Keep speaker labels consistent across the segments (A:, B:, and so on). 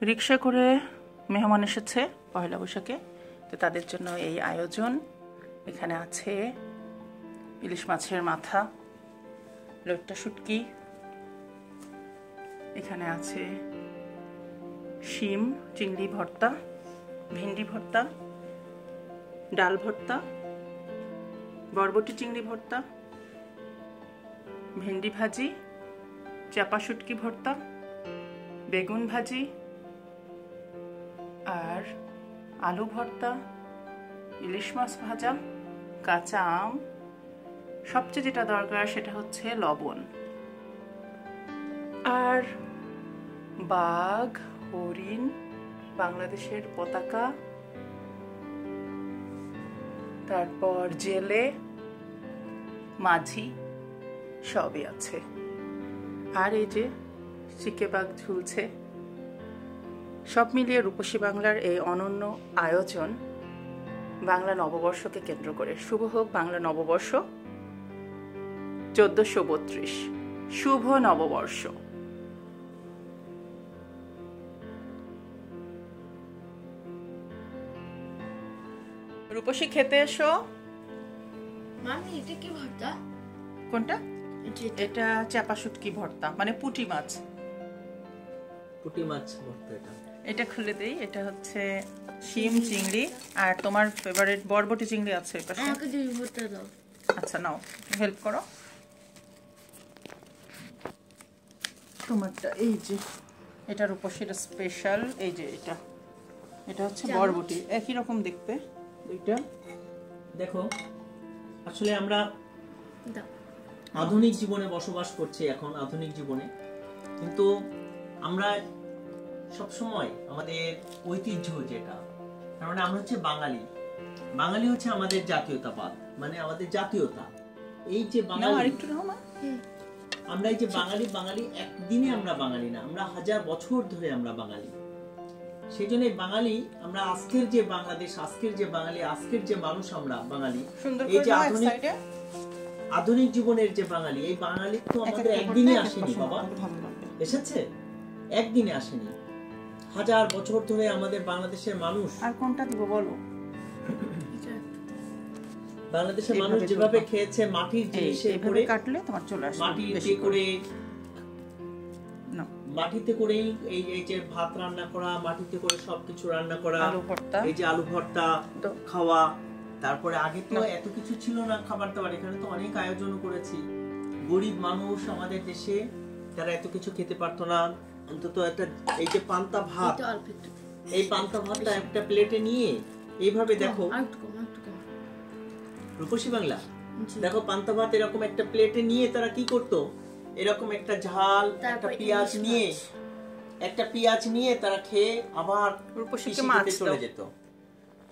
A: রিক্সা করে মেহমান এসেছে পয়লা বৈশাখে, তো তাদের জন্য এই আয়োজন। এখানে আছে ইলিশ মাছের মাথা, লইট্টা শুটকি, এখানে আছে শিম চিংড়ি ভর্তা, ভেন্ডি ভর্তা, ডাল ভর্তা, বরবটি চিংড়ি ভর্তা, ভেন্ডি ভাজি, চাপা শুটকি ভর্তা, বেগুন ভাজি আর আলু ভর্তা, ইলিশ মাছ ভাজা, কাঁচা আম, সবচেয়ে যেটা দরকার সেটা হচ্ছে লবণ। আর বাঘ, হরিণ, বাংলাদেশের পতাকা, তারপর জেলে, মাঝি সবই আছে। আর এই যে চিকে বাঘ ঝুলছে। সব মিলিয়ে রূপসী বাংলার এই অনন্য আয়োজন বাংলা নববর্ষকে কেন্দ্র করে। শুভ হোক বাংলা নববর্ষ 1432, শুভ নববর্ষ। রূপসী খেতে এসো।
B: মামি এটা কি ভর্তা?
A: কোনটা? এটা চাপা শুটকি ভর্তা, মানে পুঁটি মাছ।
C: পুঁটি মাছ ভর্তা এটা।
A: এটা খুলে দেই। এটা হচ্ছে শিম চিংড়ি, আর তোমার ফেভারিট বরবটি চিংড়ি আছে এই পাশে।
B: আমাকে দুই ভর্তা দাও।
A: আচ্ছা নাও, হেল্প করো। তোমারটা এই যে, এটা রূপসীর স্পেশাল। এই যে এটা, এটা হচ্ছে বরবটি, একই রকম দেখতে দুইটা।
C: দেখো, আসলে আমরা আধুনিক জীবনে বসবাস করছি এখন, আধুনিক জীবনে, কিন্তু আমরা সব সময় আমাদের ঐতিহ্য যেটা, তার মানে আমরা হচ্ছে বাঙালি। বাঙালি হচ্ছে আমাদের জাতীয়তাবাদ, মানে আমাদের জাতীয়তা। এই যে বাঙালি,
A: আরেকটু নাও মা।
C: আমরা এই যে বাঙালি, বাঙালি একদিনে আমরা বাঙালি না, আমরা হাজার বছর ধরে আমরা বাঙালি। সেই জন্য বাঙালি, আমরা আজকের যে বাংলাদেশ, আজকের যে বাঙালি, আজকের যে মানুষ আমরা বাঙালি, এই যে আধুনিক জীবনের যে বাঙালি, এই বাঙালি তো আমাদের একদিনে আসেনি বাবা, এসেছে একদিনে আসেনি, হাজার বছর ধরে আমাদের বাংলাদেশের মানুষ।
A: আর কোনটা দিব বলো?
C: বাংলাদেশের মানুষ যেভাবে খেয়েছে, মাটির জিনিসে করে
A: কাটলে তোমার চলে আসবে,
C: মাটিতে করে, মাটিতে করেই এই যে ভাত রান্না করা, মাটিতে করে সবকিছু রান্না করা, এই যে আলু ভর্তা খাওয়া। তারপরে আগে তো এত কিছু ছিল না খাবার দাবার, এখানে তো অনেক আয়োজন করেছি। গরিব মানুষ আমাদের দেশে, তারা এত কিছু খেতে পারতো না। অন্তত একটা এই যে পান্তা ভাত, এই পান্তা ভাতটা একটা প্লেটে নিয়ে এইভাবে দেখো, রূপসী বাংলা দেখো, পান্তা ভাত এরকম একটা প্লেটে নিয়ে তারা কি করতো, এরকম একটা ঝাল, একটা পেঁয়াজ নিয়ে তারা খেয়ে আবার
A: রূপসীকে মাছ
C: চলে যেত।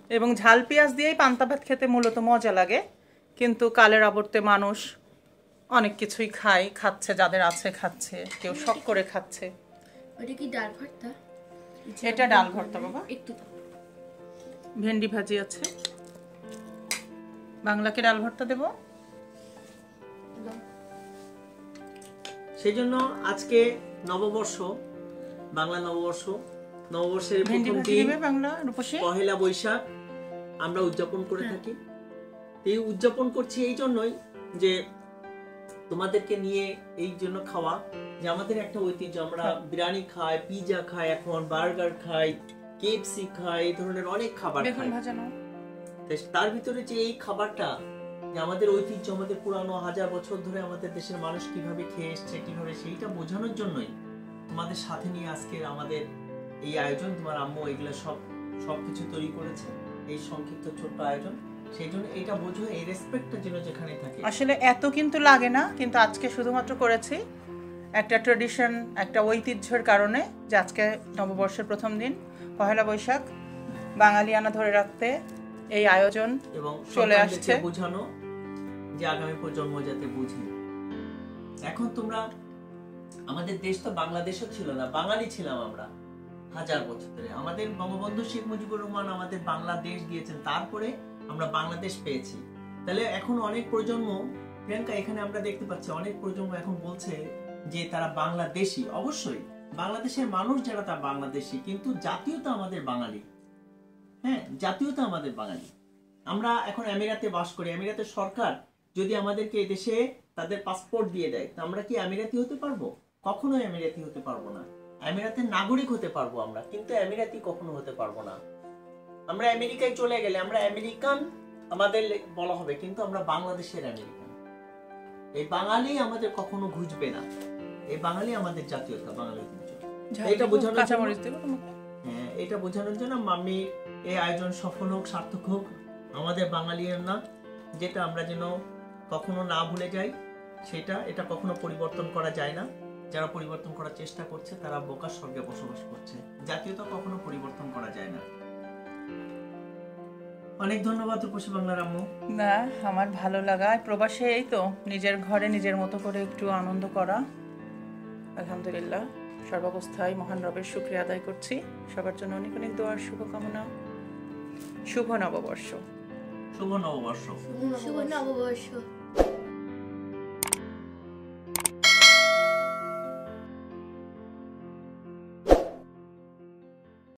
A: এবং ঝাল পেঁয়াজ দিয়েই পান্তা ভাত খেতে মূলত মজা লাগে, কিন্তু কালের আবর্তে মানুষ অনেক কিছুই খাচ্ছে, যাদের আছে খাচ্ছে, কেউ শখ করে খাচ্ছে।
B: ওটা কি ডাল ভর্তা?
A: এটা ডাল ভর্তা বাবা।
B: একটু
A: ভেন্ডি ভাজি আছে। বাংলাকে ডাল ভর্তা দেব।
C: সেই জন্য আজকে নববর্ষ, বাংলা নববর্ষ, নববর্ষের প্রথম দিন পহেলা বৈশাখ আমরা উদযাপন করে থাকি। এই উদযাপন করছি এই জন্যই যে তোমাদেরকে নিয়ে, এই জন্য খাওয়া, যে আমাদের একটা ঐতিহ্য। আমরা বিরিয়ানি খাই, পিজা খাই, এখন বার্গার খাই, কেএফসি খাই, এই ধরনের অনেক খাবার খাই। তার ভিতরে যে এই খাবারটা, যে আমাদের ঐতিহ্য, আমাদের পুরানো, হাজার বছর ধরে আমাদের দেশের মানুষ কিভাবে খেয়ে এসছে, কিভাবে, সেইটা বোঝানোর জন্যই তোমাদের সাথে নিয়ে আজকের আমাদের এই আয়োজন। তোমার আম্মু এগুলো সবকিছু তৈরি করেছে, এই সংক্ষিপ্ত ছোট্ট আয়োজন। সেই জন্য এটা বোঝো, এই রেসপেক্টটা যেন যেখানে থাকে।
A: আসলে এত কিন্তু লাগে না, কিন্তু আজকে শুধুমাত্র করেছি একটা ট্র্যাডিশন, একটা ঐতিহ্যের কারণে, যে আজকে নববর্ষের প্রথম দিন পহেলা বৈশাখ, বাঙালিয়ানা ধরে রাখতে এই আয়োজন
C: এবং
A: চলে আসছে,
C: বোঝানো যে আগামী প্রজন্ম যাতে বুঝে। এখন তোমরা, আমাদের দেশ তো বাংলাদেশও ছিল না, বাঙালি ছিলাম আমরা হাজার বছর ধরে। আমাদের বঙ্গবন্ধু শেখ মুজিবুর রহমান আমাদের বাংলাদেশ দিয়েছেন, তারপরে আমরা বাংলাদেশ পেয়েছি। তাহলে এখন অনেক প্রজন্ম, প্রিয়াঙ্কা, এখানে আমরা দেখতে পাচ্ছি অনেক প্রজন্ম এখন বলছে যে তারা বাংলাদেশী। অবশ্যই বাংলাদেশের মানুষ যারা তা বাংলাদেশী, কিন্তু জাতীয়তা আমাদের বাঙালি। হ্যাঁ, জাতীয়তা আমাদের বাঙালি। আমরা এখন আমিরাতে বাস করি। আমিরাতের সরকার যদি আমাদেরকে এদেশে তাদের পাসপোর্ট দিয়ে দেয়, তো আমরা কি আমিরাতি হতে পারবো? কখনোই আমিরাতি হতে পারবো না। আমিরাতের নাগরিক হতে পারবো আমরা, কিন্তু আমিরাতি কখনো হতে পারবো না। আমরা আমেরিকায় চলে গেলে আমরা আমেরিকান আমাদের বলা হবে, কিন্তু আমরা বাংলাদেশের আমেরিকান। এই বাঙালি আমাদের কখনো ঘুচবে না। এই বাঙালি আমাদের জাতীয়তা, বাঙালি ঐতিহ্য। এটা বোঝানোর জন্য, হ্যাঁ, এটা বোঝানোর জন্য মাম্মি এই আয়োজন সফল হোক, সার্থক হোক আমাদের বাঙালির না, যেটা আমরা যেন কখনো না ভুলে যাই। এটা কখনো পরিবর্তন করা যায় না। যারা পরিবর্তন করার চেষ্টা করছে তারা বোকার স্বর্গে বসবাস করছে। জাতীয়তা কখনো পরিবর্তন করা যায় না। অনেক ধন্যবাদ রূপসী বাংলার আম্মু।
A: না, আমার ভালো লাগা প্রবাসে এই তো নিজের ঘরে নিজের মতো করে একটু আনন্দ করা। আলহামদুলিল্লাহ, সর্বাবস্থায় মহান রবের শুকরিয়া আদায় করছি। সবার জন্য অনেক অনেক দোয়ার শুভকামনা। শুভ নববর্ষ।
C: শুভ নববর্ষ।
B: শুভ নববর্ষ।